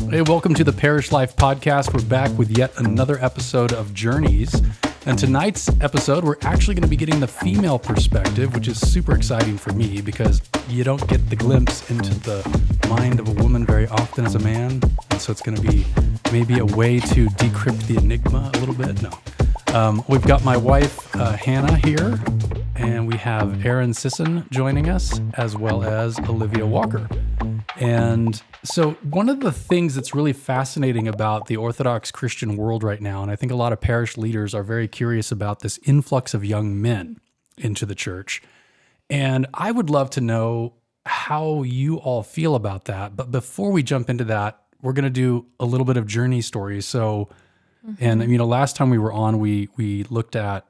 Hey, welcome to the Parish Life Podcast. We're back with yet another episode of Journeys. And tonight's episode, we're actually going to be getting the female perspective, which is super exciting for me because you don't get the glimpse into the mind of a woman very often as a man. And so it's going to be maybe a way to decrypt the enigma a little bit. No. We've got my wife, Hannah, here, and we have Erin Sisson joining us, as well as Olivia Walker. And so one of the things that's really fascinating about the Orthodox Christian world right now, and I think a lot of parish leaders are very curious about this influx of young men into the church. And I would love to know how you all feel about that. But before we jump into that, we're going to do a little bit of journey stories. So, and you know, last time we were on, we looked at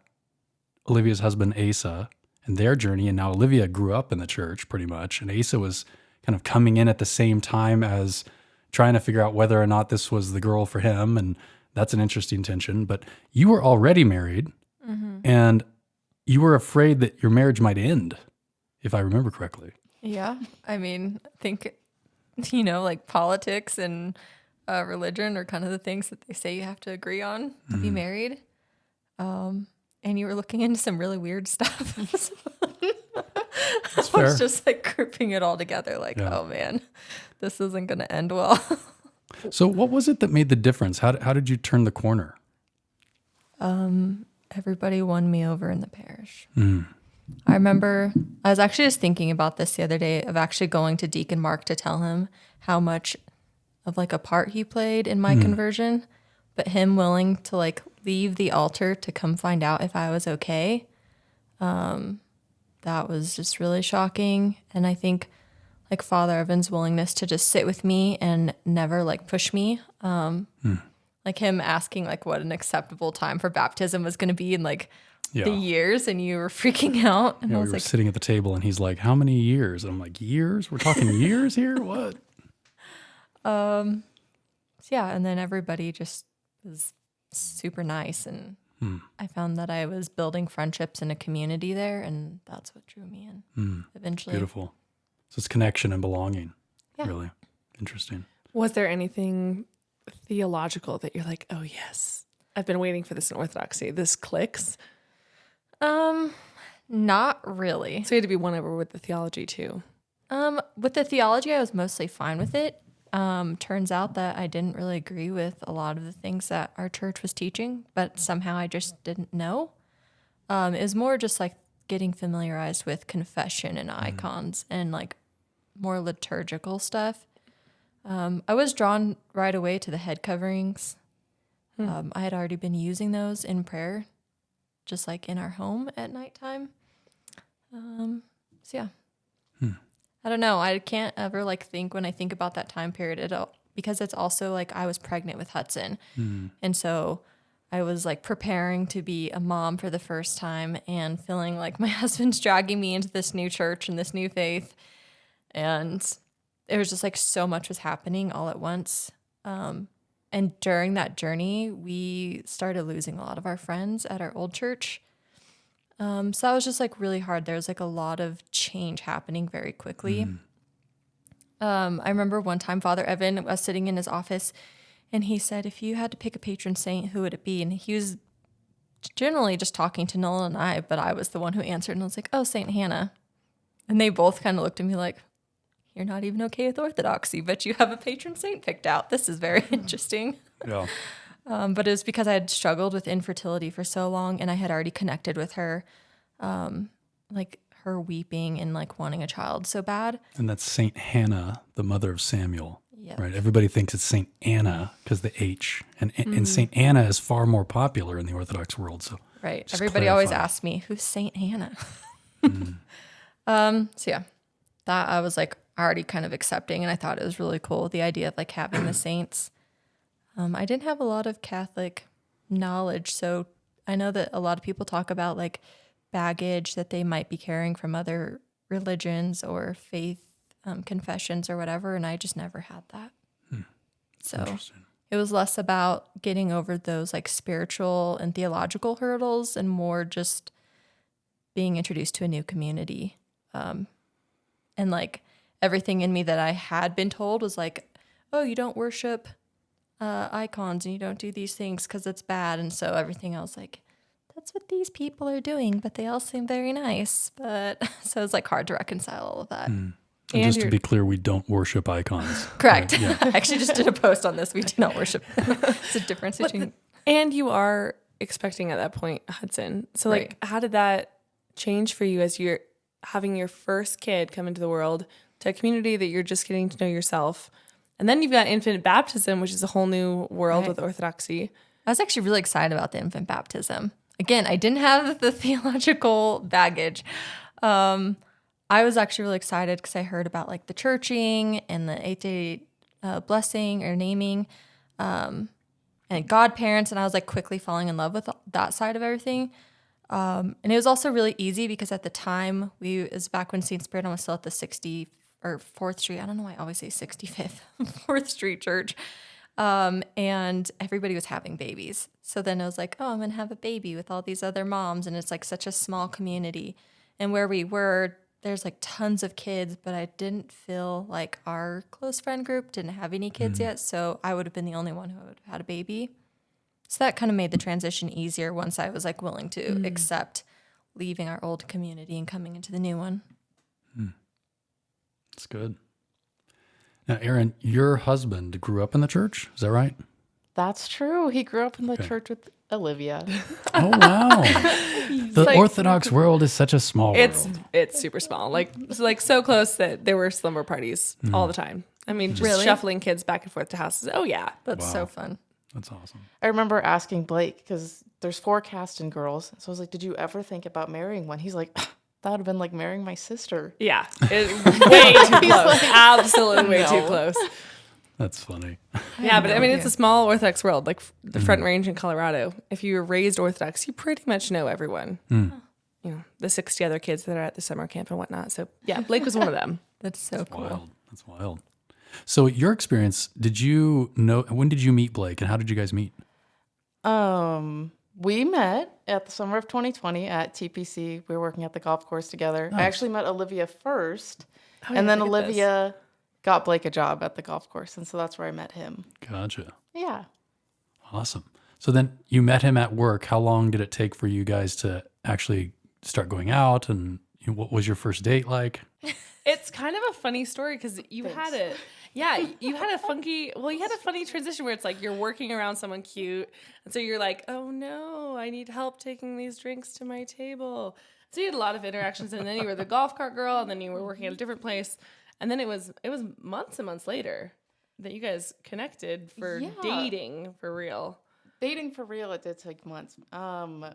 Olivia's husband, Asa, and their journey. And now Olivia grew up in the church pretty much. And Asa was kind of coming in at the same time as trying to figure out whether or not this was the girl for him. And that's an interesting tension. But you were already married, and you were afraid that your marriage might end, if I remember correctly. Yeah. I mean, I think, you know, like politics and religion are kind of the things that they say you have to agree on to be married. And you were looking into some really weird stuff. That's I fair. was just like grouping it all together like, oh man, this isn't going to end well. So what was it that made the difference? How did you turn the corner? Everybody won me over in the parish. I remember I was actually just thinking about this the other day of actually going to Deacon Mark to tell him how much of like a part he played in my conversion, but him willing to like leave the altar to come find out if I was okay. That was just really shocking. And I think like Father Evan's willingness to just sit with me and never like push me. Like him asking like what an acceptable time for baptism was going to be in like the years, and you were freaking out. And I was we were like, sitting at the table and he's like, how many years? And I'm like, years? We're talking years here? What? yeah. And then everybody just was super nice. And I found that I was building friendships in a community there, and that's what drew me in eventually. Beautiful. So it's connection and belonging. Yeah. Really interesting. Was there anything theological that you're like, oh yes, I've been waiting for this in Orthodoxy. This clicks. Not really. So you had to be won over with the theology too. With the theology, I was mostly fine with it. Turns out that I didn't really agree with a lot of the things that our church was teaching, but somehow I just didn't know. It was more just like getting familiarized with confession and icons and like more liturgical stuff. I was drawn right away to the head coverings. I had already been using those in prayer, just like in our home at nighttime. So yeah. I don't know. I can't ever like think when I think about that time period because it's also like I was pregnant with Hudson. And so I was like preparing to be a mom for the first time and feeling like my husband's dragging me into this new church and this new faith. And it was just like so much was happening all at once. And during that journey, we started losing a lot of our friends at our old church. So that was just like really hard. There was like a lot of change happening very quickly. I remember one time Father Evan was sitting in his office and he said, if you had to pick a patron saint, who would it be? And he was generally just talking to Nolan and I, but I was the one who answered, and I was like, oh, Saint Hannah. And they both kind of looked at me like, you're not even okay with Orthodoxy, but you have a patron saint picked out. This is very interesting. Yeah. But it was because I had struggled with infertility for so long, and I had already connected with her, like her weeping and like wanting a child so bad. And that's Saint Hannah, the mother of Samuel. Yep. Right. Everybody thinks it's Saint Anna because the H, and Saint Anna is far more popular in the Orthodox world. So right. just Everybody always clarify. asks me, who's Saint Hannah? So yeah, that I was like already kind of accepting, and I thought it was really cool, the idea of like having the saints. I didn't have a lot of Catholic knowledge, so I know that a lot of people talk about like baggage that they might be carrying from other religions or faith confessions or whatever, and I just never had that. So it was less about getting over those like spiritual and theological hurdles and more just being introduced to a new community. And like everything in me that I had been told was like, oh, you don't worship icons and you don't do these things because it's bad. And so everything else, like, that's what these people are doing, but they all seem very nice. But so it's like hard to reconcile all of that. And just to be clear, we don't worship icons. Correct. Right? Yeah. I actually just did a post on this. We do not worship. It's a difference between. And you are expecting at that point, Hudson. So like, Right. how did that change for you as you're having your first kid come into the world, to a community that you're just getting to know yourself? And then you've got infant baptism, which is a whole new world with Orthodoxy. I was actually really excited about the infant baptism. Again, I didn't have the theological baggage. I was actually really excited because I heard about like the churching and the 8-day blessing or naming and godparents. And I was like quickly falling in love with that side of everything. And it was also really easy because at the time it was back when St. Spiridon was still at the 60th or 4th Street. I don't know why I always say 65th, 4th Street Church. And everybody was having babies. So then I was like, oh, I'm going to have a baby with all these other moms. And it's like such a small community. And where we were, there's like tons of kids, but I didn't feel like our close friend group didn't have any kids yet. So I would have been the only one who would have had a baby. So that kind of made the transition easier once I was like willing to accept leaving our old community and coming into the new one. That's good. Now, Erin, your husband grew up in the church. Is that right? That's true. He grew up in the church with Olivia. Oh, wow. The like- Orthodox world is such a small It's world. it's super small, like so close that there were slumber parties all the time. I mean, just Really? shuffling kids back and forth to houses. Oh yeah, That's so fun. That's awesome. I remember asking Blake, because there's 4 Caston girls. So I was like, did you ever think about marrying one? He's like, that would have been like marrying my sister. yeah, way too close. Absolutely way too close. That's funny. Yeah, but I mean, it's a small Orthodox world, like the Front Range in Colorado. If you were raised Orthodox, you pretty much know everyone. You know, the 60 other kids that are at the summer camp and whatnot. So yeah, Blake was one of them. That's so cool. Wild. That's wild. So your experience, when did you meet Blake and how did you guys meet? We met at the summer of 2020 at TPC. We were working at the golf course together. Nice. I actually met Olivia first, yeah, and then look at Olivia got Blake a job at the golf course, and so that's where I met him. Gotcha. Yeah. Awesome. So then you met him at work. How long did it take for you guys to actually start going out? And what was your first date like? It's kind of a funny story because you had a funny transition where it's like you're working around someone cute, and so you're like, oh no, I need help taking these drinks to my table. So you had a lot of interactions, and then you were the golf cart girl, and then you were working at a different place, and then it was months and months later that you guys connected for dating for real. Dating for real, it did take months.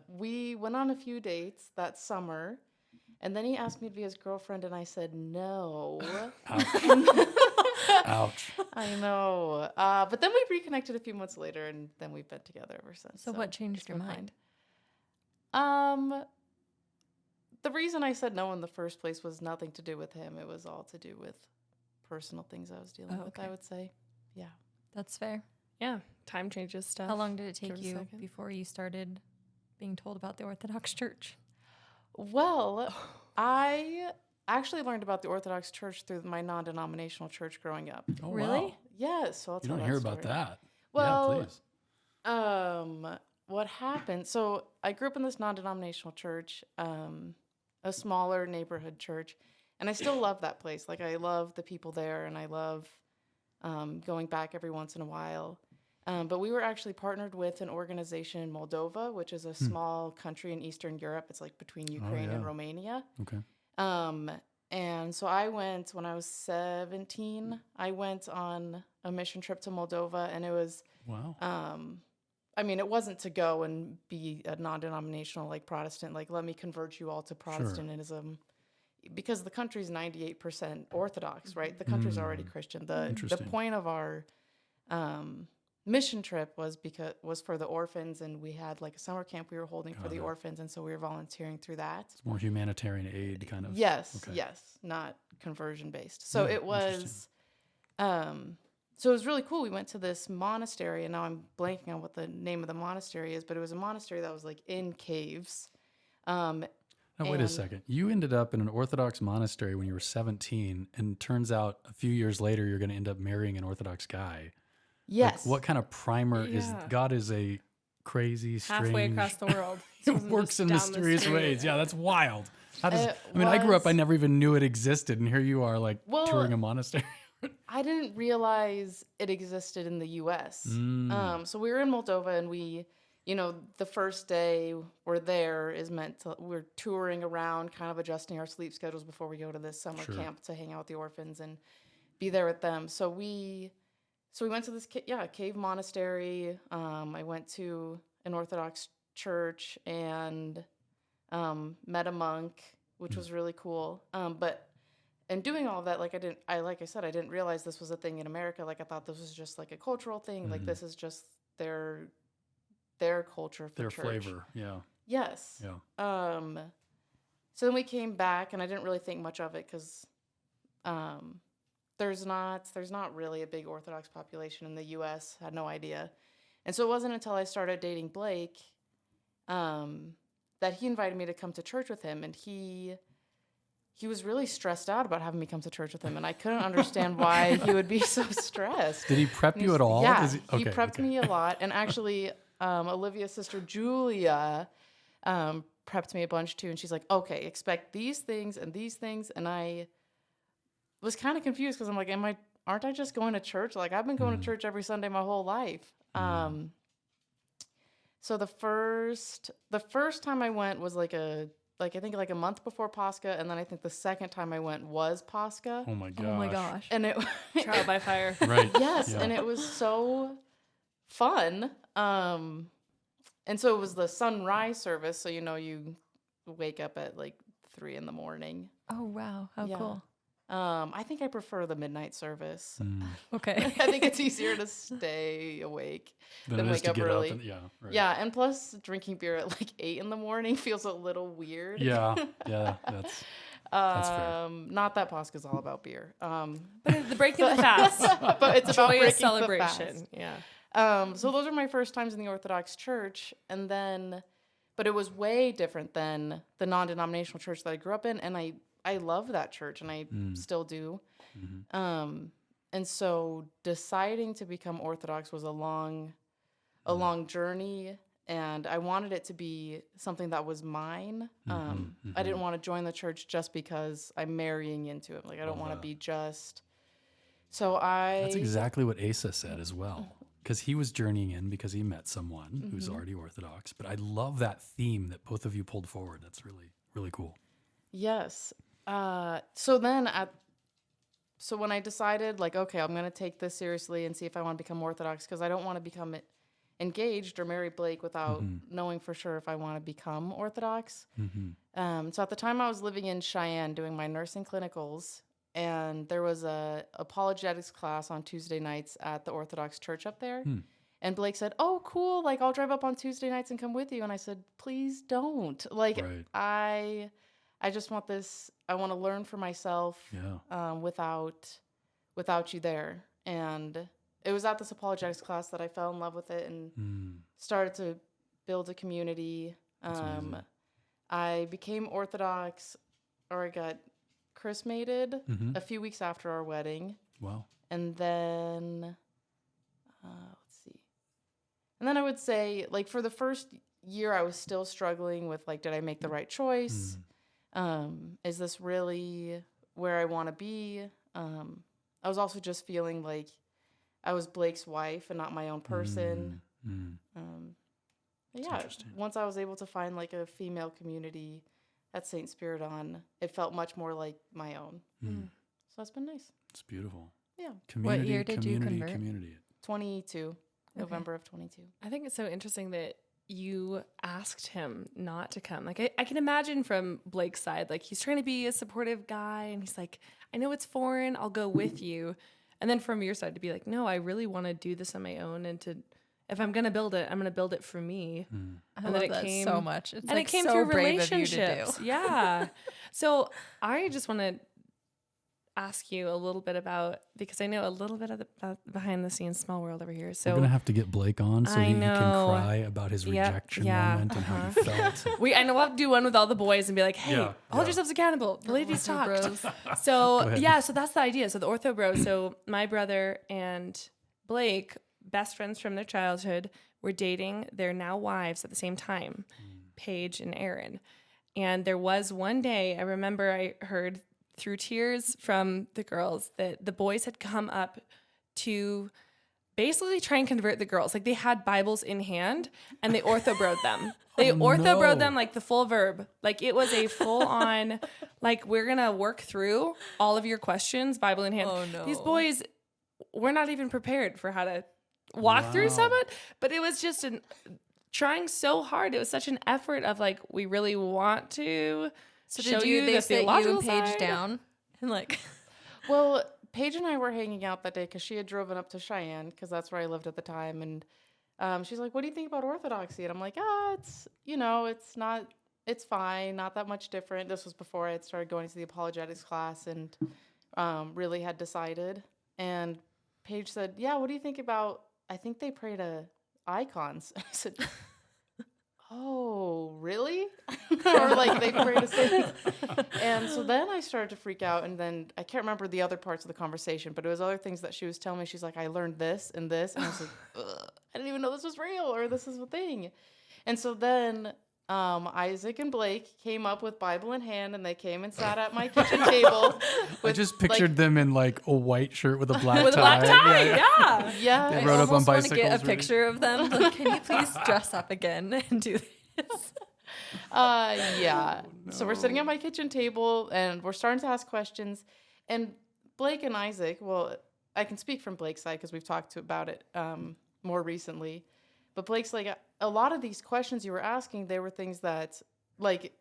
We went on a few dates that summer, and then he asked me to be his girlfriend, and I said no. Ouch. I know. But then we reconnected a few months later, and then we've been together ever since. So what changed your mind? The reason I said no in the first place was nothing to do with him. It was all to do with personal things I was dealing with, I would say. Yeah. That's fair. Yeah, time changes stuff. How long did it Give take it a you second. before you started being told about the Orthodox Church? Well, I actually learned about the Orthodox Church through my non-denominational church growing up. Oh, Really? wow. Yes, so I'll You tell don't that hear about story. that. Well, yeah, please. what happened? So I grew up in this non-denominational church, a smaller neighborhood church, and I still love that place. Like, I love the people there, and I love going back every once in a while. But we were actually partnered with an organization in Moldova, which is a small country in Eastern Europe. It's like between Ukraine and Romania. Okay. And so I went when I was 17. I went on a mission trip to Moldova, and it was, Wow. I mean, it wasn't to go and be a non-denominational like Protestant, like let me convert you all to Protestantism, because the country's 98% Orthodox, right? The country's already Christian. The Interesting. point of our mission trip was for the orphans, and we had like a summer camp we were holding for the orphans, and so we were volunteering through that. It's more humanitarian aid kind of. Yes, Okay. yes, not conversion based. So Yeah, it was, so it was really cool. We went to this monastery, and now I'm blanking on what the name of the monastery is, but it was a monastery that was like in caves. Now, wait a second. You ended up in an Orthodox monastery when you were 17, and turns out a few years later you're going to end up marrying an Orthodox guy. Yes. Like, what kind of primer is Yeah. God is a crazy, strange, Halfway across the world. it Wasn't works just in down the mysterious street. ways. Yeah, that's wild. How does, It I mean, I grew up, I was- never even knew it existed, and here you are, like, Well, touring a monastery. I didn't realize it existed in the U.S. So we were in Moldova, and we, the first day we're there is we're touring around, kind of adjusting our sleep schedules before we go to this summer camp to hang out with the orphans and be there with them. So we went to this cave monastery. I went to an Orthodox church and met a monk, which was really cool. But in doing all of that, like I said, I didn't realize this was a thing in America. Like I thought this was just like a cultural thing. Like this is just their culture for Their church. flavor. Yeah. Yes. Yeah. So then we came back, and I didn't really think much of it because there's not really a big Orthodox population in the U.S. Had no idea, and so it wasn't until I started dating Blake that he invited me to come to church with him, and he was really stressed out about having me come to church with him, and I couldn't understand why he would be so stressed. Did he prep you at all? Yeah, Is he prepped me a lot, and actually, Olivia's sister Julia prepped me a bunch too, and she's like, "Okay, expect these things and these things," and I was kind of confused because I'm like, aren't I just going to church? Like I've been going to church every Sunday my whole life. So the first time I went was I think a month before Pascha, and then I think the second time I went was Pascha. Oh my gosh. Oh my gosh. And it Trial by fire. Right. yes, Yeah. and it was so fun. And so it was the sunrise service, so you wake up at like 3 a.m. Oh, wow. How Yeah. cool. I think I prefer the midnight service. Okay. I think it's easier to stay awake Then than it is wake to up get early. up. And, yeah. Right. Yeah, and plus drinking beer at like 8 a.m. feels a little weird. Yeah. Yeah. That's fair. Not that Pascha's all about beer. But the breaking the fast. But it's about Joyous breaking celebration. the fast. Yeah. So those are my first times in the Orthodox Church, but it was way different than the non-denominational church that I grew up in, and I love that church, and I still do. And so deciding to become Orthodox was a long journey, and I wanted it to be something that was mine. I didn't want to join the church just because I'm marrying into it. Like I don't want to be just. So That's exactly what Asa said as well. Because he was journeying in because he met someone who's already Orthodox. But I love that theme that both of you pulled forward. That's really, really cool. Yes. So when I decided, like, okay, I'm going to take this seriously and see if I want to become Orthodox, because I don't want to become engaged or marry Blake without knowing for sure if I want to become Orthodox. So at the time I was living in Cheyenne doing my nursing clinicals, and there was a apologetics class on Tuesday nights at the Orthodox Church up there. And Blake said, "Oh, cool, like I'll drive up on Tuesday nights and come with you." And I said, "Please don't. Like Right. I just want this. I want to learn for myself without you there." And it was at this apologetics class that I fell in love with it and started to build a community. I became Orthodox, or I got chrismated a few weeks after our wedding. Wow. And then, let's see. And then I would say, like, for the first year, I was still struggling with, like, did I make the right choice? Is this really where I want to be? I was also just feeling like I was Blake's wife and not my own person. Yeah, once I was able to find like a female community at St. Spiridon, it felt much more like my own. So that's been nice. It's beautiful. Yeah. Community, What year did you convert? Community. 22, November of 22. I think it's so interesting that you asked him not to come. Like I can imagine from Blake's side, like he's trying to be a supportive guy and he's like, I know it's foreign, I'll go with you. And then from your side to be like, no, I really want to do this on my own, and if I'm going to build it, I'm going to build it for me. I love that so much. It's and like it came so through brave of you to relationships. do. Yeah. So I just want to ask you a little bit about, because I know a little bit of the behind the scenes small world over here. So we're gonna have to get Blake on so I he can know. cry about his Yep, rejection yeah, moment and how he felt. I know we'll have to do one with all the boys and be like, hey, Yeah, hold yeah. yourselves accountable. The ladies talked. Orthobros. So ahead. yeah, so that's the idea. So the Orthobro, so my brother and Blake, best friends from their childhood, were dating their now wives at the same time, Paige and Erin. And there was one day, I remember I heard through tears from the girls that the boys had come up to basically try and convert the girls. Like they had Bibles in hand and they orthobroed them. They orthobroed them like the full verb. Like it was a full on, like we're going to work through all of your questions, Bible in hand. Oh, no. These boys were not even prepared for how to walk through some of it, but it was just trying so hard. It was such an effort of like, we really want to show you they the sit you theological and Paige side. down and like Well, Paige and I were hanging out that day because she had driven up to Cheyenne because that's where I lived at the time. And she's like, what do you think about Orthodoxy? And I'm like, it's fine. Not that much different. This was before I had started going to the apologetics class and really had decided. And Paige said, yeah, what do you think about, I think they pray to icons. I said, oh, really? Or like they pray to saints. And so then I started to freak out. And then I can't remember the other parts of the conversation, but it was other things that she was telling me. She's like, I learned this and this. And I was like, ugh, I didn't even know this was real or this is a thing. And so then Isaac and Blake came up with Bible in hand and they came and sat at my kitchen table. I just pictured them in like a white shirt with a black tie. With a black tie, yeah. Yeah. They I rode up on almost want to bicycles. get a picture of them. Like, can you please dress up again and do this? Yeah. So we're sitting at my kitchen table and we're starting to ask questions. And Blake and Isaac, well, I can speak from Blake's side because we've talked about it more recently. But Blake's like, a lot of these questions you were asking, they were things that, like,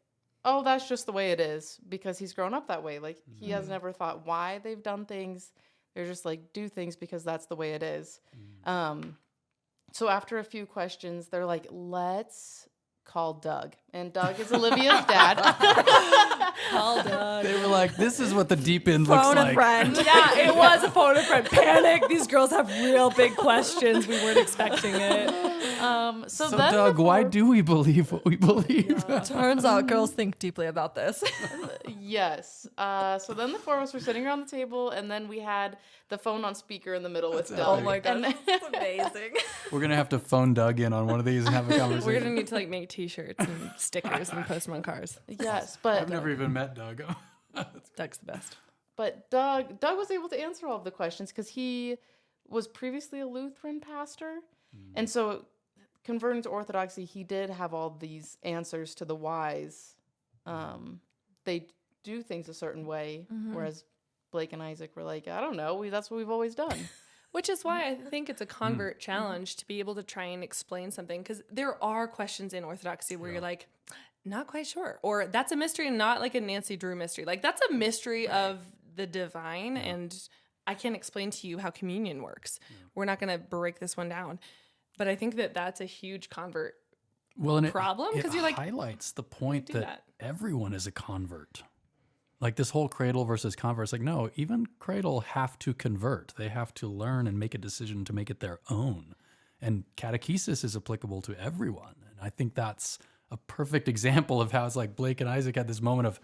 oh, that's just the way it is because he's grown up that way. Like, he has never thought why they've done things. They're just like, do things because that's the way it is. So after a few questions, they're like, let's call Doug. And Doug is Olivia's dad. Call Doug. They were like, this is what the deep end looks Phone like. a friend. Yeah, it was a phone a friend. Panic. These girls have real big questions. We weren't expecting it. So So then Doug, why do we believe what we believe? Turns out girls think deeply about this. Yes. So then the four of us were sitting around the table, and then we had the phone on speaker in the middle with Doug. Oh my god, And- that's amazing. We're gonna have to phone Doug in on one of these and have a conversation. We're gonna need to like make T-shirts and stickers and post them on cars. yes, but I've never even met Doug. Doug's the best. But Doug was able to answer all of the questions because he was previously a Lutheran pastor. And so converting to Orthodoxy, he did have all these answers to the whys. They do things a certain way, whereas Blake and Isaac were like, I don't know, that's what we've always done. Which is why I think it's a convert challenge to be able to try and explain something, because there are questions in Orthodoxy where you're like, not quite sure, or that's a mystery, not like a Nancy Drew mystery. Like that's a mystery of the divine, and I can't explain to you how communion works. We're not going to break this one down. But I think that that's a huge convert And problem, because you're like, highlights the point do that, that. everyone is a convert. Like this whole cradle versus convert. It's like, no, even cradle have to convert. They have to learn and make a decision to make it their own. And catechesis is applicable to everyone. And I think that's a perfect example of how it's like Blake and Isaac had this moment of,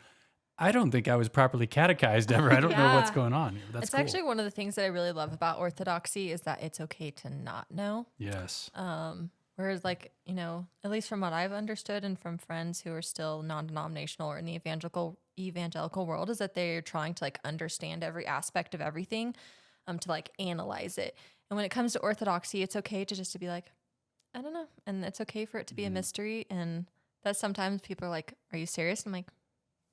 I don't think I was properly catechized ever. I don't know what's going on here. That's It's cool. actually one of the things that I really love about Orthodoxy is that it's okay to not know. Yes. Whereas, like, you know, at least from what I've understood and from friends who are still non-denominational or in the evangelical world, is that they're trying to like understand every aspect of everything, to like analyze it. And when it comes to Orthodoxy, it's okay to be like, I don't know, and it's okay for it to be a mystery. And that sometimes people are like, "Are you serious?" I'm like,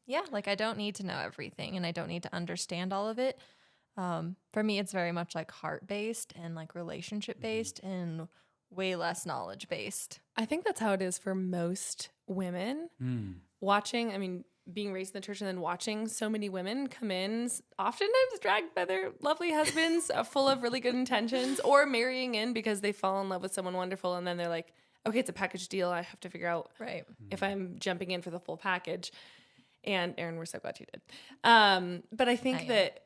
yeah, like I don't need to know everything, and I don't need to understand all of it. For me, it's very much like heart-based and like relationship-based and way less knowledge-based. I think that's how it is for most women. Watching, I mean, being raised in the church and then watching so many women come in, oftentimes dragged by their lovely husbands, full of really good intentions, or marrying in because they fall in love with someone wonderful, and then they're like, okay, it's a package deal. I have to figure out if I'm jumping in for the full package. And Erin, we're so glad you did. But I think that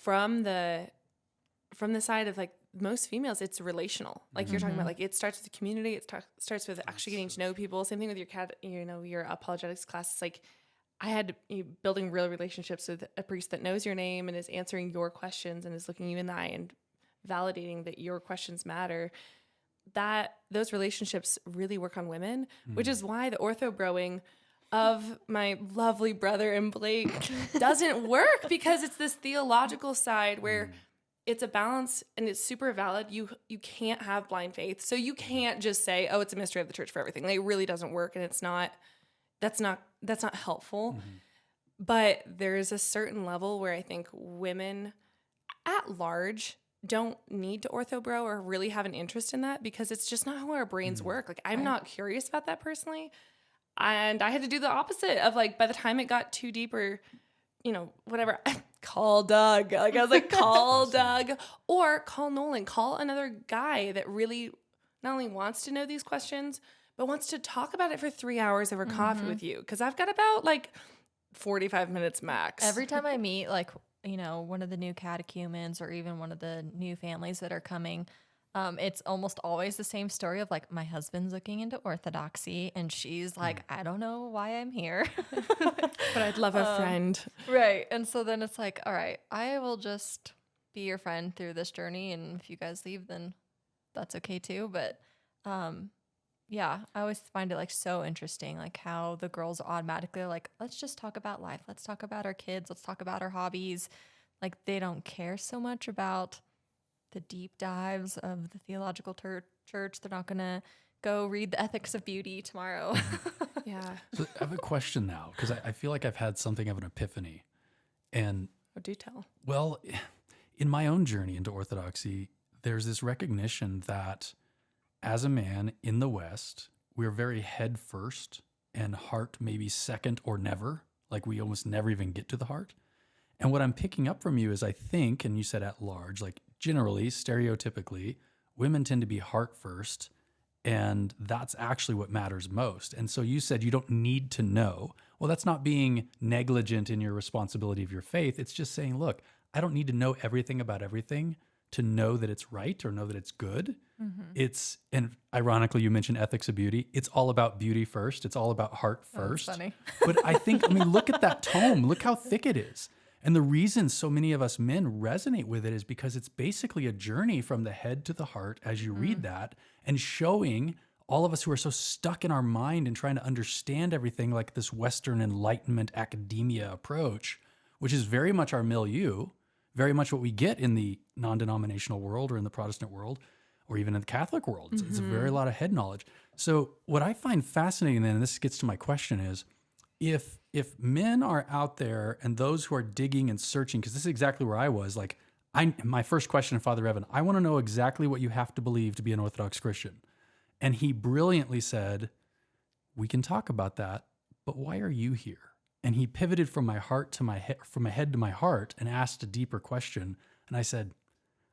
from the side of like most females, it's relational. Like you're talking about, like it starts with the community. It starts with actually getting to know people. Same thing with your apologetics class. It's like I had building real relationships with a priest that knows your name and is answering your questions and is looking you in the eye and validating that your questions matter. That those relationships really work on women, which is why the orthobroing of my lovely brother and Blake doesn't work, because it's this theological side where it's a balance and it's super valid. You can't have blind faith. So you can't just say, oh, it's a mystery of the church for everything. Like, it really doesn't work, and that's not helpful. But there's a certain level where I think women at large don't need to orthobro or really have an interest in that, because it's just not how our brains work. Like, I'm not curious about that personally. And I had to do the opposite of, like, by the time it got too deep or, whatever, call Doug. Like, I was like, call Doug or call Nolan, call another guy that really not only wants to know these questions, but wants to talk about it for 3 hours over coffee with you. Cause I've got about like 45 minutes max. Every time I meet like, one of the new catechumens or even one of the new families that are coming, it's almost always the same story of like, my husband's looking into Orthodoxy and she's like, I don't know why I'm here. But I'd love a friend. Right. And so then it's like, all right, I will just be your friend through this journey. And if you guys leave, then that's okay too. But, yeah, I always find it like so interesting, like how the girls automatically are like, let's just talk about life. Let's talk about our kids. Let's talk about our hobbies. Like, they don't care so much about the deep dives of the theological church. They're not going to go read the ethics of beauty tomorrow. Yeah. So I have a question now, because I feel like I've had something of an epiphany. And Do tell. well, in my own journey into Orthodoxy, there's this recognition that as a man in the West, we're very head first and heart maybe second or never. Like, we almost never even get to the heart. And what I'm picking up from you is, I think, and you said at large, like generally, stereotypically, women tend to be heart first, and that's actually what matters most. And so you said you don't need to know. Well, that's not being negligent in your responsibility of your faith. It's just saying, look, I don't need to know everything about everything to know that it's right or know that it's good. And ironically, you mentioned ethics of beauty. It's all about beauty first. It's all about heart first. That's funny. But I think, look at that tome. Look how thick it is. And the reason so many of us men resonate with it is because it's basically a journey from the head to the heart as you read that, and showing all of us who are so stuck in our mind and trying to understand everything like this Western Enlightenment academia approach, which is very much our milieu, very much what we get in the non-denominational world or in the Protestant world, or even in the Catholic world. It's a very lot of head knowledge. So what I find fascinating then, and this gets to my question, is if men are out there and those who are digging and searching, because this is exactly where I was, like, my first question to Father Evan, I want to know exactly what you have to believe to be an Orthodox Christian. And he brilliantly said, we can talk about that, but why are you here? And he pivoted from my heart to my head, from my head to my heart, and asked a deeper question. And I said,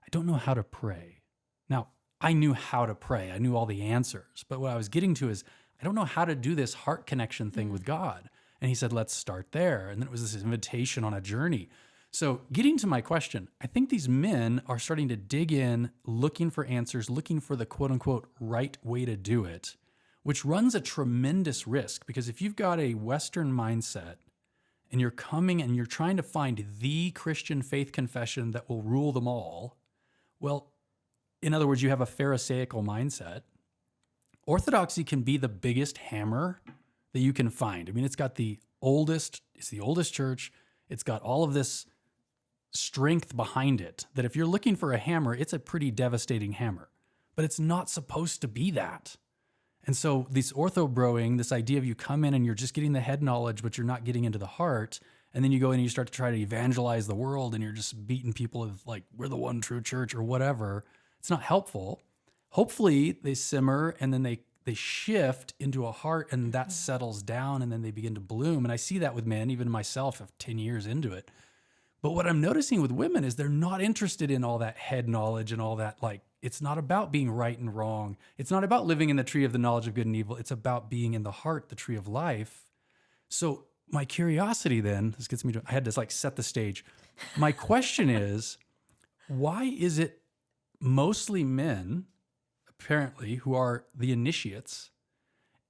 I don't know how to pray. Now, I knew how to pray. I knew all the answers. But what I was getting to is, I don't know how to do this heart connection thing with God. And he said, let's start there. And then it was this invitation on a journey. So getting to my question, I think these men are starting to dig in, looking for answers, looking for the quote unquote right way to do it, which runs a tremendous risk, because if you've got a Western mindset and you're coming and you're trying to find the Christian faith confession that will rule them all, well, in other words, you have a Pharisaical mindset. Orthodoxy can be the biggest hammer that you can find. It's got it's the oldest church. It's got all of this strength behind it that if you're looking for a hammer, it's a pretty devastating hammer, but it's not supposed to be that. And so this orthobroing, this idea of you come in and you're just getting the head knowledge, but you're not getting into the heart. And then you go in and you start to try to evangelize the world and you're just beating people with like, we're the one true church or whatever. It's not helpful. Hopefully they simmer and then they shift into a heart and that settles down and then they begin to bloom. And I see that with men, even myself, of 10 years into it. But what I'm noticing with women is they're not interested in all that head knowledge and all that. Like, it's not about being right and wrong. It's not about living in the tree of the knowledge of good and evil. It's about being in the heart, the tree of life. So my curiosity then, this gets me to, I had to like set the stage. My question is, why is it mostly men, apparently, who are the initiates?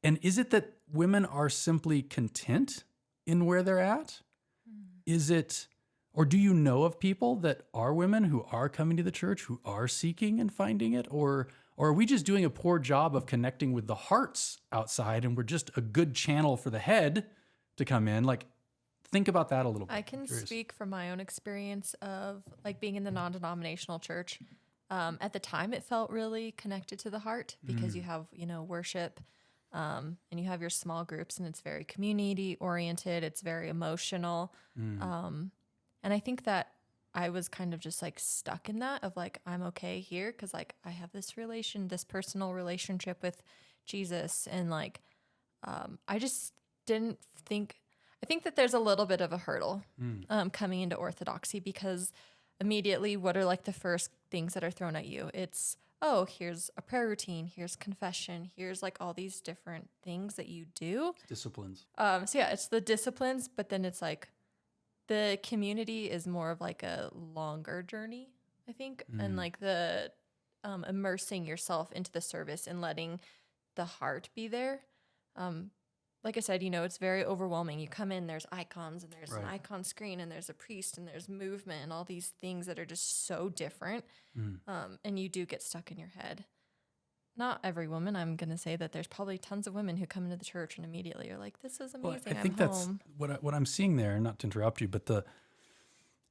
And is it that women are simply content in where they're at? Is it, or do you know of people that are women who are coming to the church, who are seeking and finding it? Or are we just doing a poor job of connecting with the hearts outside and we're just a good channel for the head to come in? Like, think about that a little bit. I can speak from my own experience of like being in the non-denominational church. At the time, it felt really connected to the heart because you have, worship, and you have your small groups, and it's very community oriented. It's very emotional. And I think that I was kind of just like stuck in that of like, I'm okay here because like I have this personal relationship with Jesus. And like, I just didn't think, I think that there's a little bit of a hurdle coming into Orthodoxy because immediately what are like the first things that are thrown at you? It's, oh, here's a prayer routine, here's confession, here's like all these different things that you do. Disciplines. So yeah, it's the disciplines, but then it's like the community is more of like a longer journey, I think, and like the immersing yourself into the service and letting the heart be there. Like I said, it's very overwhelming. You come in, there's icons and there's an icon screen and there's a priest and there's movement and all these things that are just so different. And you do get stuck in your head. Not every woman. I'm going to say that there's probably tons of women who come into the church and immediately are like, this is amazing. Well, I think I'm that's home. what I'm seeing there, not to interrupt you, but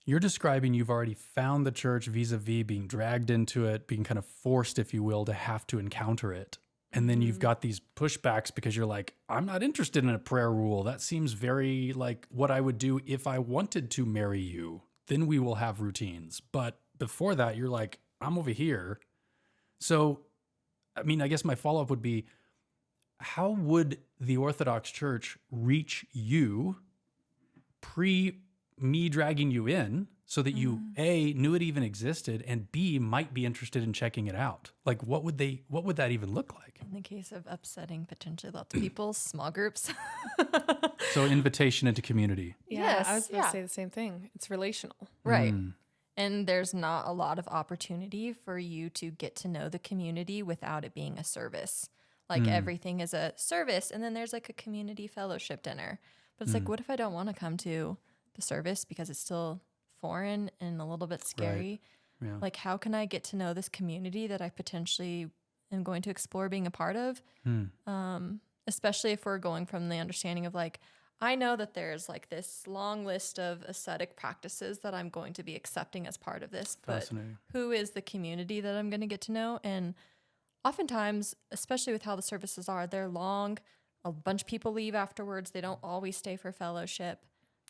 you're describing you've already found the church vis-a-vis being dragged into it, being kind of forced, if you will, to have to encounter it. And then you've got these pushbacks because you're like, I'm not interested in a prayer rule. That seems very like what I would do if I wanted to marry you. Then we will have routines. But before that, you're like, I'm over here. So, I mean, I guess my follow-up would be, how would the Orthodox Church reach you pre me dragging you in so that you, A, knew it even existed, and B, might be interested in checking it out? Like, what would that even look like? In the case of upsetting potentially lots of people, small groups. So invitation into community. Yeah, Yes, I was going to say the same thing. It's relational. Right. And there's not a lot of opportunity for you to get to know the community without it being a service. Like everything is a service, and then there's like a community fellowship dinner. But it's like, what if I don't want to come to the service because it's still foreign and a little bit scary? Right. Yeah. Like, how can I get to know this community that I potentially am going to explore being a part of? Especially if we're going from the understanding of like, I know that there's like this long list of ascetic practices that I'm going to be accepting as part of this, but who is the community that I'm going to get to know? And oftentimes, especially with how the services are, they're long. A bunch of people leave afterwards. They don't always stay for fellowship.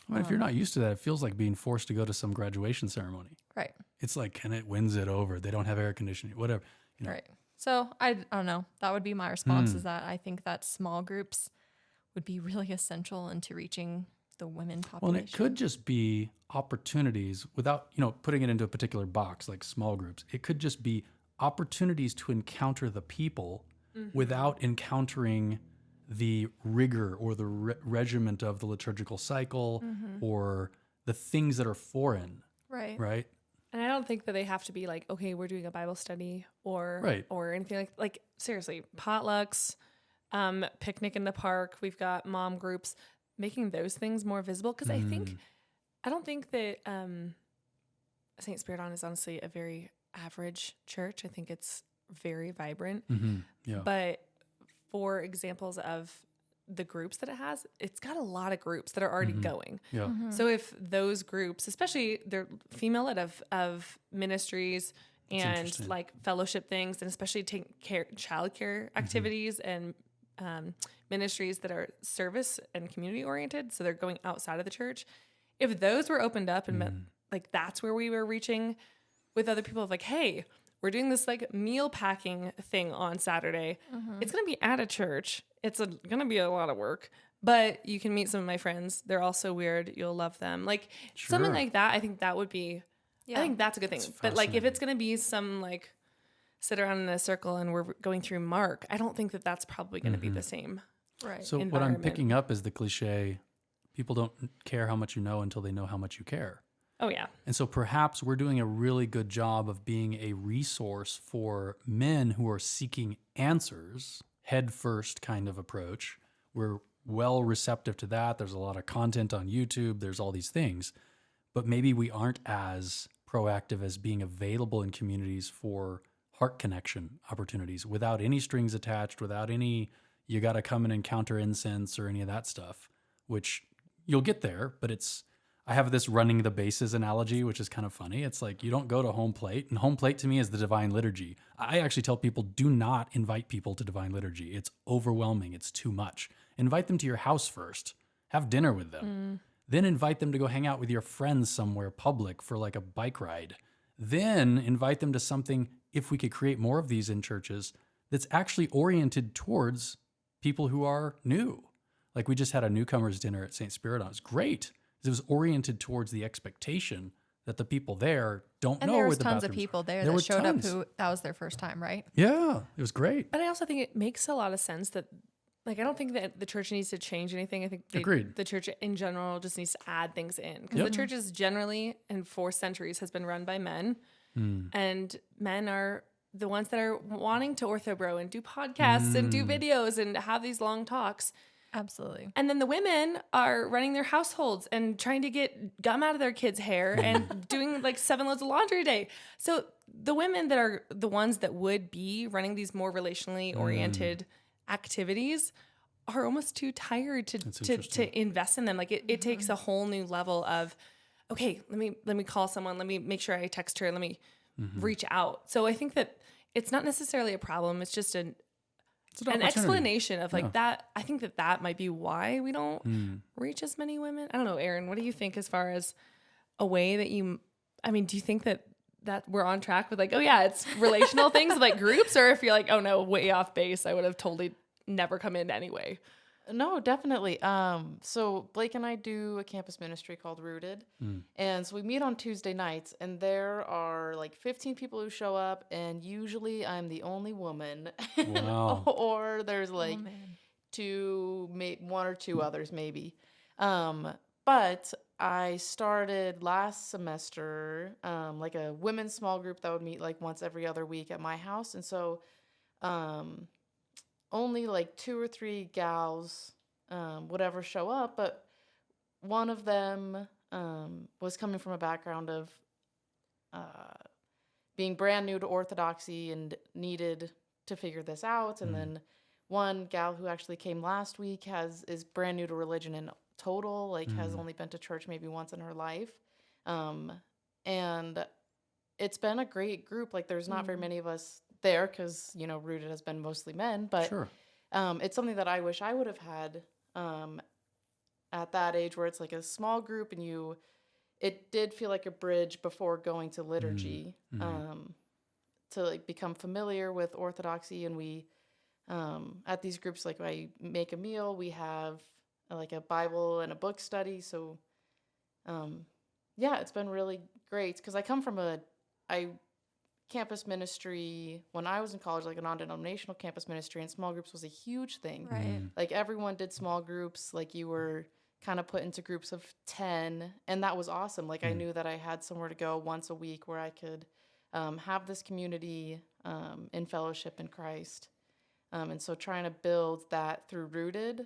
Well, if you're not used to that, it feels like being forced to go to some graduation ceremony. Right. It's like, and it wins it over. They don't have air conditioning, whatever. Right. So I don't know. That would be my response is that I think that small groups would be really essential into reaching the women population. Well, and it could just be opportunities without, putting it into a particular box like small groups. It could just be opportunities to encounter the people without encountering the rigor or the regiment of the liturgical cycle or the things that are foreign. Right. Right. And I don't think that they have to be like, okay, we're doing a Bible study or anything like seriously, potlucks, picnic in the park. We've got mom groups, making those things more visible. Cause I don't think that, St. Spiridon is honestly a very average church. I think it's very vibrant, Yeah. but for examples of the groups that it has, it's got a lot of groups that are already going. Yeah. So if those groups, especially they're female led of ministries and like fellowship things, and especially childcare activities and ministries that are service and community oriented, so they're going outside of the church. If those were opened up and meant, like that's where we were reaching with other people of like, hey, we're doing this like meal packing thing on Saturday. It's going to be at a church. It's going to be a lot of work, but you can meet some of my friends. They're also weird. You'll love them. Like something like that. I think that would be, I think that's a good thing. But like, if it's going to be some like sit around in a circle and we're going through Mark, I don't think that that's probably going to be the same. Right. So what I'm picking up is the cliche People don't care how much you know until they know how much you care. Oh, yeah. And so perhaps we're doing a really good job of being a resource for men who are seeking answers, head first kind of approach. We're well receptive to that. There's a lot of content on YouTube. There's all these things. But maybe we aren't as proactive as being available in communities for heart connection opportunities without any strings attached, without any, you got to come and encounter incense or any of that stuff, which you'll get there. But I have this running the bases analogy, which is kind of funny. It's like you don't go to home plate, and home plate to me is the divine liturgy. I actually tell people, do not invite people to divine liturgy. It's overwhelming. It's too much. Invite them to your house first. Have dinner with them. Then invite them to go hang out with your friends somewhere public for like a bike ride. Then invite them to something, if we could create more of these in churches, that's actually oriented towards people who are new. Like we just had a newcomers dinner at St. Spiridon. It was great. It was oriented towards the expectation that the people there don't And know there where was the tons of bathrooms people are. there There were that showed tons. up who that was their first time, right? Yeah, it was great. But I also think it makes a lot of sense that, like, I don't think that the church needs to change anything. I think Agreed. the church in general just needs to add things in. Because Yep. the church is generally, and for centuries, has been run by men. And men are the ones that are wanting to orthobro and do podcasts and do videos and have these long talks. Absolutely. And then the women are running their households and trying to get gum out of their kids' hair and doing like 7 loads of laundry a day. So the women that are the ones that would be running these more relationally oriented activities are almost too tired to invest in them. Like it takes a whole new level of, okay, let me call someone. Let me make sure I text her. Let me reach out. So I think that it's not necessarily a problem. It's just an explanation of like that. I think that might be why we don't reach as many women. I don't know, Erin, what do you think as far as a way that do you think that we're on track with like, oh yeah, it's relational things like groups, or if you're like, oh no, way off base, I would have totally never come in anyway. No, definitely. So Blake and I do a campus ministry called Rooted. And so we meet on Tuesday nights, and there are like 15 people who show up, and usually I'm the only woman. Wow. Or there's like one or two others maybe. But I started last semester like a women's small group that would meet like once every other week at my house. And so only like 2 or 3 gals would ever show up, but one of them was coming from a background of being brand new to Orthodoxy and needed to figure this out. And then one gal who actually came last week is brand new to religion in total, like has only been to church maybe once in her life. And it's been a great group. Like there's not very many of us there because, Rooted has been mostly men, but Sure. It's something that I wish I would have had at that age, where it's like a small group and it did feel like a bridge before going to liturgy to like become familiar with Orthodoxy. And we at these groups, like I make a meal, we have like a Bible and a book study. So it's been really great because I come from campus ministry when I was in college, like a non-denominational campus ministry, and small groups was a huge thing. Right. Like everyone did small groups, like you were kind of put into groups of 10, and that was awesome. Like I knew that I had somewhere to go once a week where I could have this community in fellowship in Christ. And so trying to build that through Rooted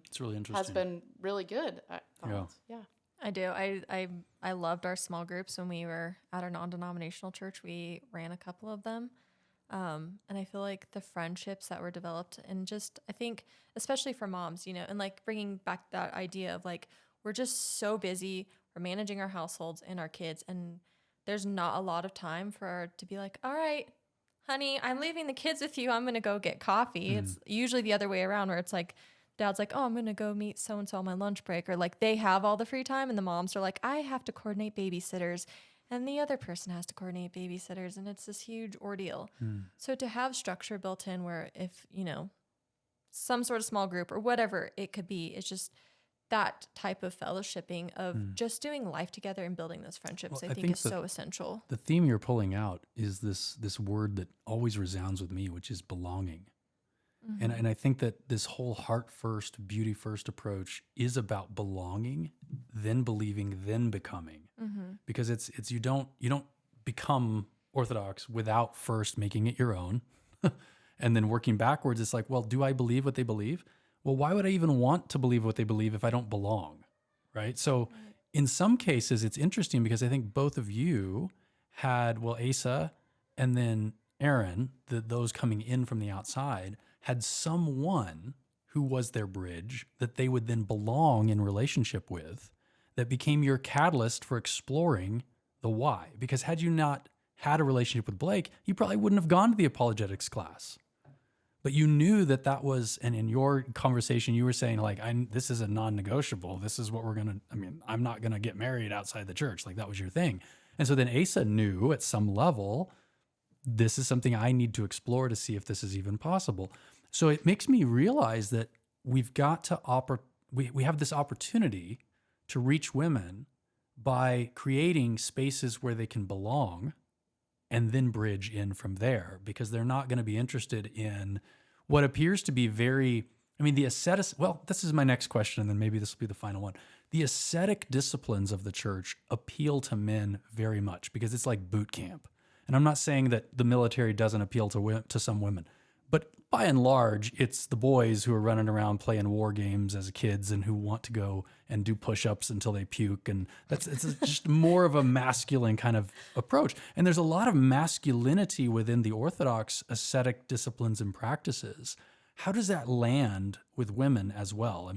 It's really interesting. has been really good, I thought. Yeah. I do. I loved our small groups when we were at our non-denominational church. We ran a couple of them. And I feel like the friendships that were developed, and just, I think, especially for moms, and like bringing back that idea of like, we're just so busy, we're managing our households and our kids, and there's not a lot of time for to be like, all right, honey, I'm leaving the kids with you. I'm going to go get coffee. It's usually the other way around where it's like, dad's like, oh, I'm going to go meet so-and-so on my lunch break. Or like they have all the free time and the moms are like, I have to coordinate babysitters and the other person has to coordinate babysitters. And it's this huge ordeal. So to have structure built in where if, some sort of small group or whatever it could be, it's just that type of fellowshipping of just doing life together and building those friendships, Well, I think is so essential. The theme you're pulling out is this word that always resounds with me, which is belonging. And I think that this whole heart first, beauty first approach is about belonging, then believing, then becoming. Because it's you don't become Orthodox without first making it your own. And then working backwards, it's like, well, do I believe what they believe? Well, why would I even want to believe what they believe if I don't belong? Right? So in some cases, it's interesting because I think both of you had, well, Asa and then Erin, those coming in from the outside, had someone who was their bridge that they would then belong in relationship with, that became your catalyst for exploring the why. Because had you not had a relationship with Blake, you probably wouldn't have gone to the apologetics class. But you knew that was, and in your conversation, you were saying like, this is a non-negotiable. This is what I'm not going to get married outside the church. Like that was your thing. And so then Asa knew at some level, this is something I need to explore to see if this is even possible. So it makes me realize that we've got to we have this opportunity to reach women by creating spaces where they can belong and then bridge in from there, because they're not going to be interested in what appears to be the ascetic, well, this is my next question, and then maybe this will be the final one. The ascetic disciplines of the church appeal to men very much because it's like boot camp. And I'm not saying that the military doesn't appeal to some women, but by and large, it's the boys who are running around playing war games as kids and who want to go and do push-ups until they puke. And it's just more of a masculine kind of approach. And there's a lot of masculinity within the Orthodox ascetic disciplines and practices. How does that land with women as well?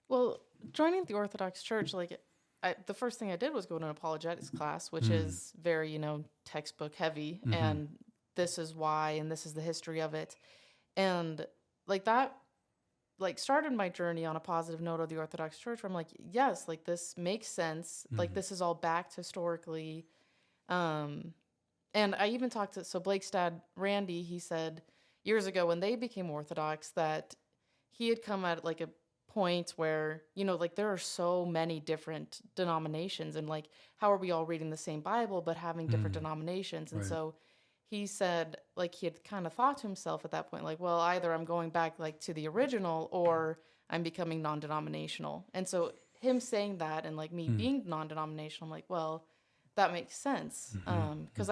Well, joining the Orthodox Church, the first thing I did was go to an apologetics class, which is very, textbook heavy. And this is why, and this is the history of it. And that started my journey on a positive note of the Orthodox Church, where I'm like, yes, this makes sense. This is all backed historically. And I even talked to Blake's dad, Randy. He said years ago when they became Orthodox that he had come at a point where, there are so many different denominations, and how are we all reading the same Bible but having different denominations? And so he said he had kind of thought to himself at that point, well, either I'm going back to the original or I'm becoming non-denominational. And so him saying that and me being non-denominational, I'm like, well, that makes sense. Because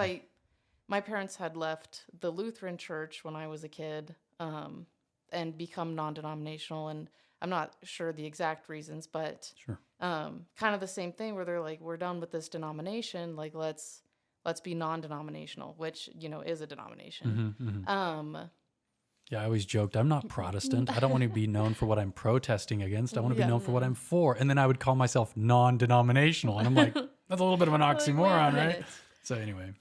my parents had left the Lutheran church when I was a kid and become non-denominational, and I'm not sure the exact reasons, but kind of the same thing where they're like, we're done with this denomination, let's be non-denominational, which, is a denomination. Yeah, I always joked, I'm not Protestant. I don't want to be known for what I'm protesting against. I want to be known for what I'm for. And then I would call myself non-denominational. And I'm like, that's a little bit of an oxymoron, right? So anyway.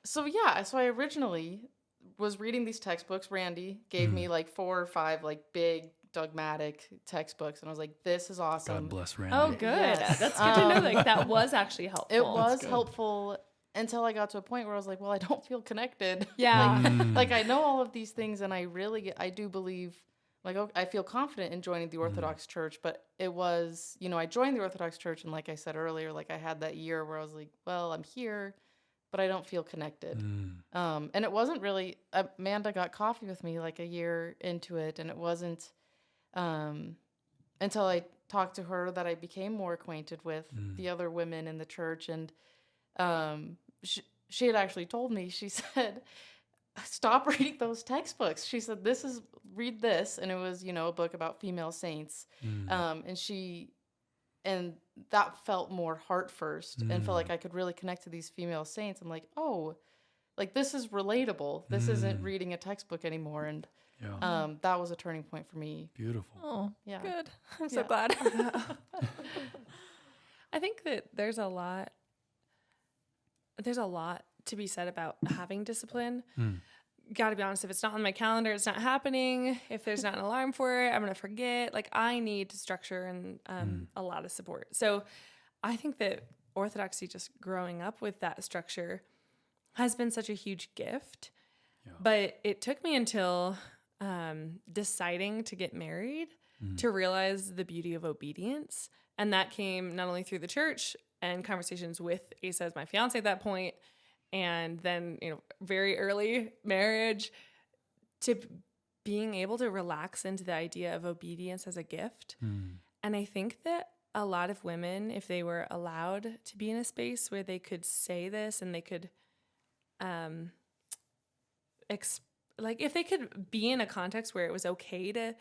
So I originally was reading these textbooks. Randy gave me 4 or 5 big dogmatic textbooks, and I was like, this is awesome. God bless Randy. Oh, good. Yes. That's good to know. That was actually helpful. It was helpful until I got to a point where I was like, well, I don't feel connected. Yeah. I know all of these things, and I do believe, I feel confident in joining the Orthodox Church, but it was, I joined the Orthodox Church, and like I said earlier, I had that year where I was like, well, I'm here, but I don't feel connected. And it wasn't really, Amanda got coffee with me a year into it, and it wasn't until I talked to her that I became more acquainted with the other women in the church. And she had actually told me, she said, stop reading those textbooks. She said, read this. And it was, a book about female saints. And that felt more heart first and felt like I could really connect to these female saints. I'm like, oh, this is relatable. This isn't reading a textbook anymore. And that was a turning point for me. Beautiful. Oh, yeah. Good. I'm so glad. I think that there's a lot to be said about having discipline. Got to be honest, if it's not on my calendar, it's not happening. If there's not an alarm for it, I'm going to forget. I need structure and a lot of support. So I think that Orthodoxy, just growing up with that structure, has been such a huge gift. Yeah. But it took me until deciding to get married to realize the beauty of obedience. And that came not only through the church and conversations with Asa as my fiance at that point, and then, very early marriage, to being able to relax into the idea of obedience as a gift. And I think that a lot of women, if they were allowed to be in a space where they could say this and they could, if they could be in a context where it was okay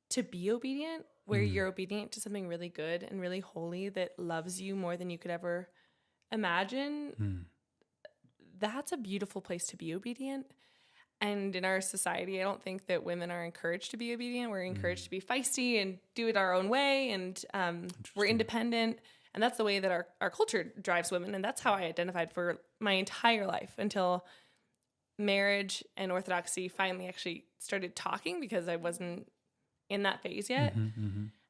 to be obedient, where you're obedient to something really good and really holy that loves you more than you could ever imagine, that's a beautiful place to be obedient. And in our society, I don't think that women are encouraged to be obedient. We're encouraged to be feisty and do it our own way. And we're independent. And that's the way that our culture drives women. And that's how I identified for my entire life until marriage and Orthodoxy finally actually started talking, because I wasn't in that phase yet.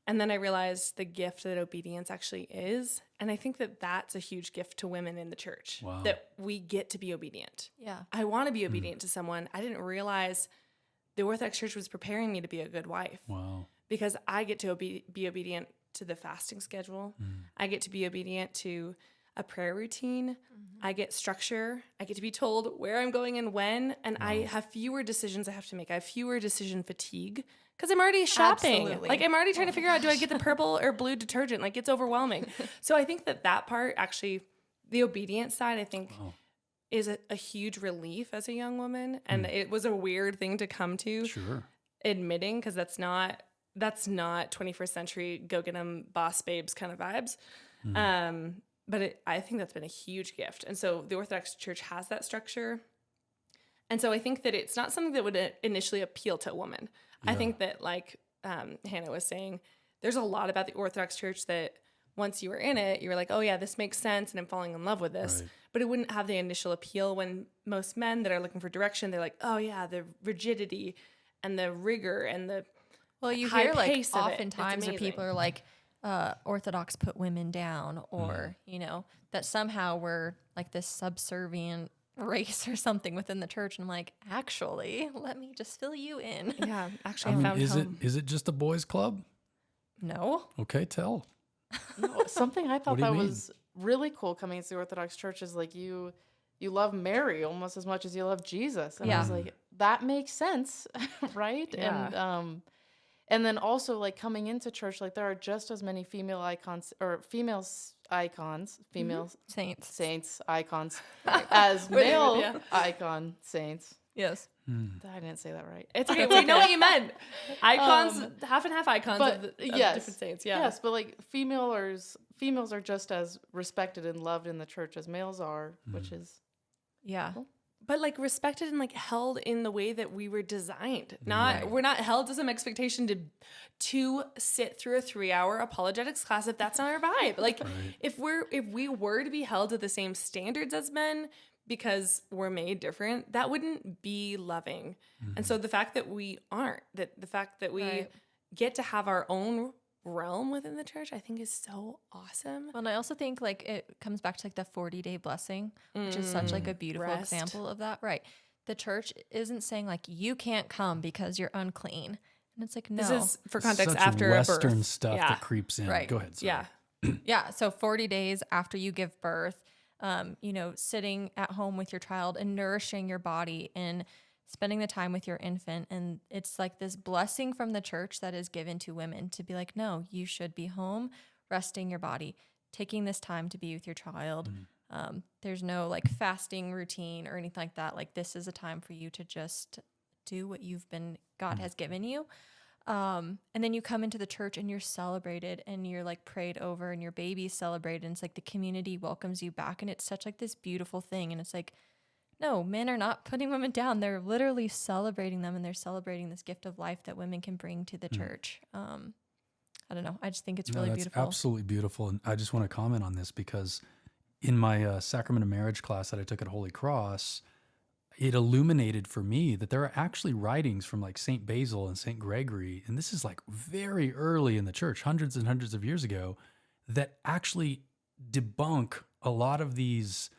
And then I realized the gift that obedience actually is. And I think that that's a huge gift to women in the church, that we get to be obedient. Yeah. I want to be obedient to someone. I didn't realize the Orthodox Church was preparing me to be a good wife. Wow. Because I get to be obedient to the fasting schedule. I get to be obedient to a prayer routine. I get structure. I get to be told where I'm going and when. And I have fewer decisions I have to make. I have fewer decision fatigue because I'm already shopping. Absolutely. Like, I'm already trying to figure out, do I get the purple or blue detergent? Like, it's overwhelming. So I think that part, actually, the obedience side, I think, is a huge relief as a young woman. And it was a weird thing to come to. Sure. Admitting, because that's not 21st century go get 'em boss babes kind of vibes. But I think that's been a huge gift. And so the Orthodox Church has that structure. And so I think that it's not something that would initially appeal to a woman. I think that, like Hannah was saying, there's a lot about the Orthodox Church that once you were in it, you were like, oh yeah, this makes sense and I'm falling in love with this. Right. But it wouldn't have the initial appeal when most men that are looking for direction, they're like, oh yeah, the rigidity and the rigor and the You high hear like pace of it. It's oftentimes where amazing. people are like, Orthodox put women down, or, that somehow we're like this subservient race or something within the church. And I'm like, actually, let me just fill you in. Yeah, actually, I mean, found home. is it just a boys' club? No. Okay, tell. No, something I thought do you that mean? was really cool coming into the Orthodox Church is like you love Mary almost as much as you love Jesus. And I was like, that makes sense, right? Yeah. And then also, like, coming into church, like, there are just as many female icons or female saints icons as male icon saints. Yes. I didn't say that right. It's okay. We know what you meant. Icons, half and half icons of different saints. Yeah. Yes, but like females are just as respected and loved in the church as males are, which is Yeah. But like respected and like held in the way that we were designed. We're not held to some expectation to sit through a 3-hour apologetics class if that's not our vibe. Like if we were to be held to the same standards as men because we're made different, that wouldn't be loving. And so the fact that we aren't, the fact that we get to have our own realm within the church, I think is so awesome. Well, and I also think like it comes back to like the 40-day blessing, which is such like a beautiful example of that. Right. The church isn't saying like you can't come because you're unclean. And it's like, no. This is for context Such after Western a birth. stuff that creeps in. Right. Go ahead. Sorry. Yeah. Yeah. So 40 days after you give birth, sitting at home with your child and nourishing your body and spending the time with your infant. And it's like this blessing from the church that is given to women to be like, no, you should be home, resting your body, taking this time to be with your child. There's no like fasting routine or anything like that. Like this is a time for you to just do what God has given you. And then you come into the church and you're celebrated and you're like prayed over and your baby's celebrated. And it's like the community welcomes you back. And it's such like this beautiful thing. And it's like, no, men are not putting women down. They're literally celebrating them, and they're celebrating this gift of life that women can bring to the church. I don't know. I just think it's really that's beautiful. Absolutely beautiful. And I just want to comment on this because in my Sacrament of Marriage class that I took at Holy Cross, it illuminated for me that there are actually writings from like St. Basil and St. Gregory, and this is like very early in the church, hundreds and hundreds of years ago, that actually debunk a lot of these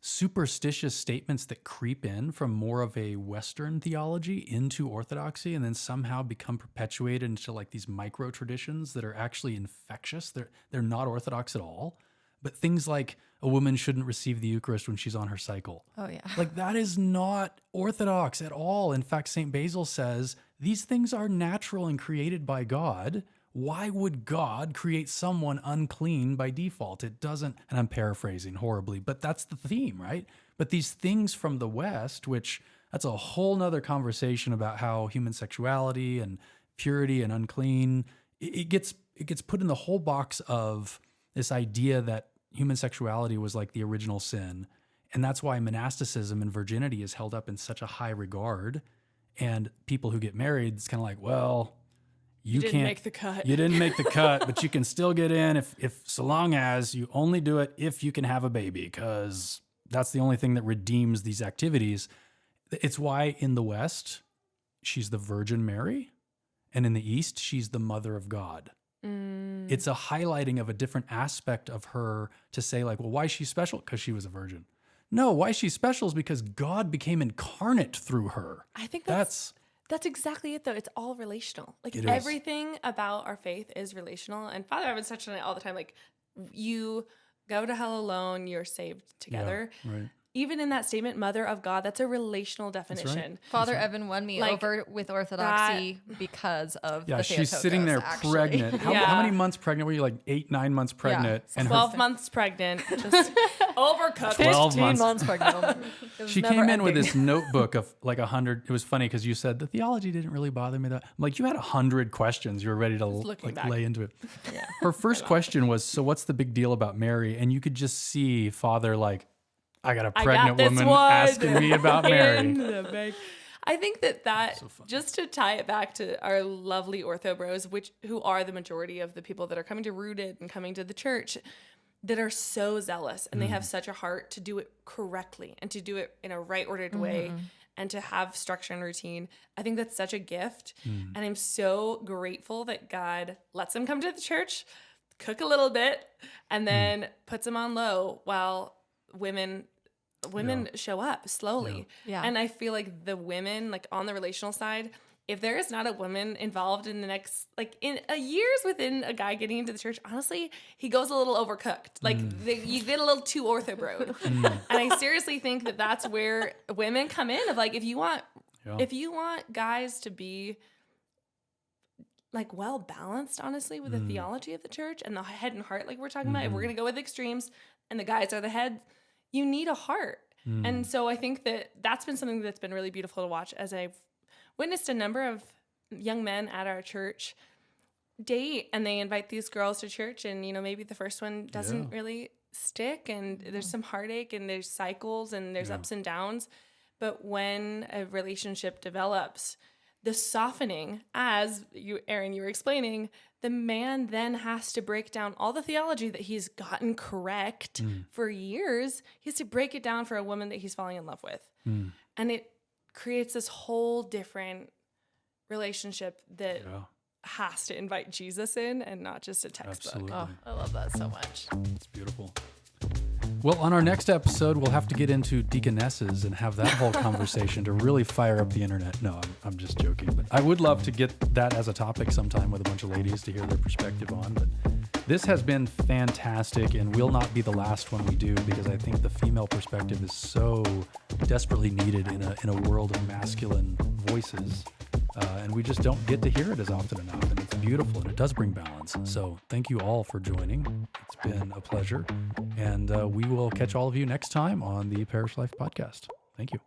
superstitious statements that creep in from more of a Western theology into Orthodoxy and then somehow become perpetuated into like these micro traditions that are actually infectious. They're not Orthodox at all. But things like a woman shouldn't receive the Eucharist when she's on her cycle. Oh, yeah. Like that is not Orthodox at all. In fact, St. Basil says these things are natural and created by God. Why would God create someone unclean by default? It doesn't, and I'm paraphrasing horribly, but that's the theme, right? But these things from the West, which that's a whole nother conversation about how human sexuality and purity and unclean, it gets put in the whole box of this idea that human sexuality was like the original sin. And that's why monasticism and virginity is held up in such a high regard. And people who get married, it's kind of like, well, you didn't can't make the cut. You didn't make the cut, but you can still get in if so long as you only do it if you can have a baby, because that's the only thing that redeems these activities. It's why in the West, she's the Virgin Mary, and in the East, she's the Mother of God. It's a highlighting of a different aspect of her to say like, well, why is she special? Because she was a virgin. No, why she's special is because God became incarnate through her. I think that's exactly it, though. It's all relational. Like everything about our faith is relational. And Father Evan's touched on it all the time. Like you go to hell alone, you're saved together. Yeah, right. Even in that statement, Mother of God, that's a relational definition. Right. Father Evan won me over with Orthodoxy because of the she's Theotokos, sitting there actually. pregnant. How many months pregnant were you? Like 8-9 months pregnant, Yeah. and 12 months pregnant, just overcooked. 12 15 months. months pregnant. She came in with this notebook of like 100. It was funny because you said the theology didn't really bother me. That I'm like, you had 100 questions. You were ready to lay into it. Yeah. Her first question was, so what's the big deal about Mary? And you could just see Father like, I got a pregnant woman asking me about Mary. I think that so just to tie it back to our lovely Orthobros, who are the majority of the people that are coming to Rooted and coming to the church, that are so zealous and they have such a heart to do it correctly and to do it in a right ordered way and to have structure and routine. I think that's such a gift. And I'm so grateful that God lets them come to the church, cook a little bit, and then puts them on low while women show up slowly. Yeah. And I feel like the women, like on the relational side, if there is not a woman involved in the next, like in a years within a guy getting into the church, honestly, he goes a little overcooked. Like you get a little too orthobro. And I seriously think that that's where women come in of like, if you want guys to be like well balanced, honestly, with the theology of the church and the head and heart, like we're talking about, if we're going to go with extremes and the guys are the head, you need a heart. And so I think that that's been something that's been really beautiful to watch as I've witnessed a number of young men at our church date and they invite these girls to church and, maybe the first one doesn't really stick and there's some heartache and there's cycles and there's ups and downs. But when a relationship develops, the softening, as you, Erin, you were explaining, the man then has to break down all the theology that he's gotten correct for years. He has to break it down for a woman that he's falling in love with. And it creates this whole different relationship that has to invite Jesus in and not just a textbook. Absolutely. Oh, I love that so much. It's beautiful. Well, on our next episode, we'll have to get into deaconesses and have that whole conversation to really fire up the internet. No, I'm just joking. But I would love to get that as a topic sometime with a bunch of ladies to hear their perspective on. But this has been fantastic and will not be the last one we do because I think the female perspective is so desperately needed in a world of masculine voices. And we just don't get to hear it as often enough. And it's beautiful and it does bring balance. So thank you all for joining. It's been a pleasure. And we will catch all of you next time on the Parish Life Podcast. Thank you.